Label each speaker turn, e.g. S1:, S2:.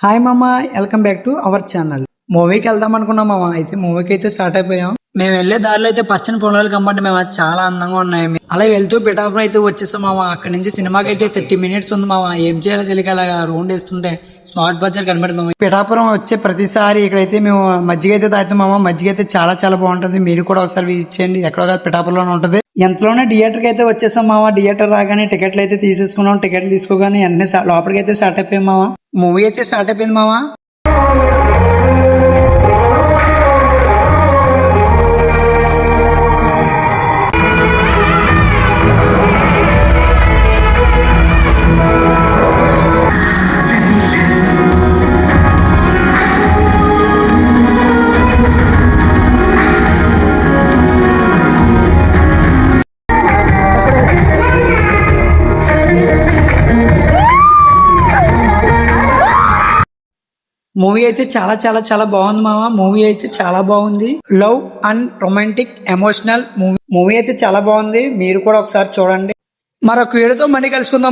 S1: Hi మామ, welcome back to our channel. మూవీకి వెళ్దాం అనుకున్నాం మామ. అయితే మూవీకి అయితే స్టార్ట్ అయిపోయాం. మేము వెళ్లే దారిలో అయితే పచ్చని పొలాలు కమ్మంటే మేము చాలా అందంగా ఉన్నాయి. అలా వెళ్తూ పిఠాపురం అయితే వచ్చేస్తాం మామ. అక్కడ నుంచి సినిమాకి అయితే 30 minutes ఉంది మామ. ఏం చేయాలో తెలియక అలా రౌండ్ వేస్తుంటే స్మార్ట్ బజార్ కనబడింది మామ. పిఠాపురం వచ్చే ప్రతిసారి ఇక్కడైతే మేము మజ్జిగ అయితే తాగుతాం మామ. మజ్జిగ అయితే చాలా చాలా బాగుంటది. మీరు కూడా ఒకసారి విజిట్ చేయండి. ఎక్కడో కాదు, పిఠాపురంలోనే ఉంటది. ఎంతలోనే థియేటర్ కి అయితే వచ్చేసాం మామ. థియేటర్ రాగానే టికెట్లు అయితే తీసేసుకున్నాం. టికెట్లు తీసుకోగానే వెంటనే లోపలికి అయితే స్టార్ట్ అయిపోయాం మామ. మూవీ అయితే స్టార్ట్ అయిపోయింది మామ. మూవీ అయితే చాలా చాలా చాలా బాగుంది మామ. మూవీ అయితే చాలా బాగుంది. Love and romantic emotional movie అయితే చాలా బాగుంది. మీరు కూడా ఒకసారి చూడండి. మరొక వీడియోతో మళ్ళీ కలుసుకుందాం.